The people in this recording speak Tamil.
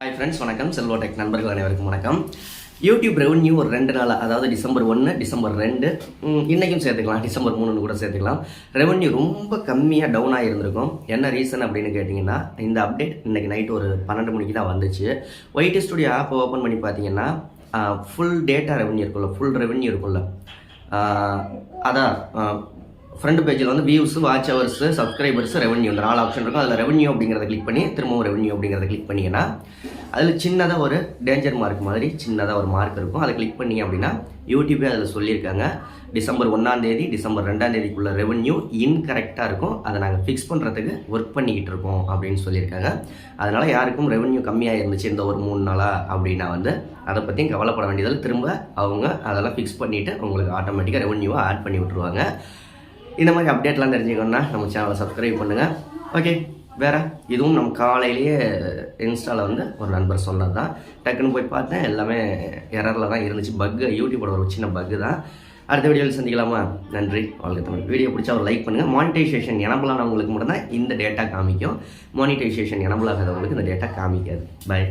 ஹாய் ஃப்ரெண்ட்ஸ், வணக்கம். செல்வா டெக் நண்பர்கள் அனைவருக்கும் வணக்கம். யூடியூப் ரெவன்யூ ஒரு 2 நாள், அதாவது டிசம்பர் 1, டிசம்பர் 2, இன்றைக்கும் சேர்த்துக்கலாம், டிசம்பர் 3 கூட சேர்த்துக்கலாம். ரெவன்யூ ரொம்ப கம்மியாக டவுன் ஆகியிருந்திருக்கும். என்ன ரீசன் அப்படின்னு கேட்டிங்கன்னா, இந்த அப்டேட் இன்றைக்கி நைட்டு ஒரு 12 மணிக்கு தான் வந்துச்சு. ஒயிட் ஸ்டுடியோ ஆப்பை ஓப்பன் பண்ணி பார்த்தீங்கன்னா ஃபுல் டேட்டா ரெவன்யூ இருக்குல்ல, ஃபுல் ரெவன்யூ இருக்குல்ல, அதான் ஃப்ரண்ட் பேஜில் வந்து views, watch hours, subscribers, revenue இந்த 4 ஆப்ஷன் இருக்கும். அதில் ரெவன்யூ அப்படிங்கிறத கிளிக் பண்ணி திரும்பவும் ரெவன்யூ அப்படிங்கிறத கிளிக் பண்ணிங்கன்னா அதில் சின்னதாக ஒரு டேஞ்சர் மார்க் மாதிரி சின்னதாக ஒரு மார்க் இருக்கும். அதை கிளிக் பண்ணி அப்படின்னா யூடியூபே அதில் சொல்லியிருக்காங்க, டிசம்பர் 1ஆம் தேதி டிசம்பர் 2ஆம் தேதிக்குள்ள ரெவன்யூ இன்கரெக்டாக இருக்கும், அதை நாங்கள் ஃபிக்ஸ் பண்ணுறதுக்கு ஒர்க் பண்ணிக்கிட்டு இருக்கோம் அப்படின்னு சொல்லியிருக்காங்க. அதனால் யாருக்கும் ரெவன்யூ கம்மியாக இருந்துச்சு இந்த ஒரு 3 நாளாக அப்படின்னா வந்து அதை பற்றியும் கவலைப்பட வேண்டியதில் திரும்ப அவங்க அதெல்லாம் ஃபிக்ஸ் பண்ணிவிட்டு உங்களுக்கு ஆட்டோமேட்டிக்காக ரெவன்யூவை ஆட் பண்ணி விட்ருவாங்க. இந்த மாதிரி அப்டேட்லாம் தெரிஞ்சுக்கணுன்னா நம்ம சேனலை சப்ஸ்கிரைப் பண்ணுங்கள். ஓகே, வேறு இதுவும் நம்ம காலையிலேயே இன்ஸ்டாவில் வந்து ஒரு நண்பர் சொன்னது தான். டக்குன்னு போய் பார்த்தேன், எல்லாமே எரரில் தான் இருந்துச்சு. பக்கு, யூடியூபோட ஒரு சின்ன பக்கு தான். அடுத்த வீடியோவில் சந்திக்கலாமா? நன்றி, வாழ்க்கை தமிழ். வீடியோ பிடிச்சா ஒரு லைக் பண்ணுங்கள். மானிட்டைசேஷன் எனபிளானவங்களுக்கு மட்டும்தான் இந்த டேட்டா காமிக்கும். மானிட்டைசேஷன் எனபிள் ஆகாதவங்களுக்கு இந்த டேட்டா காமிக்காது. பை.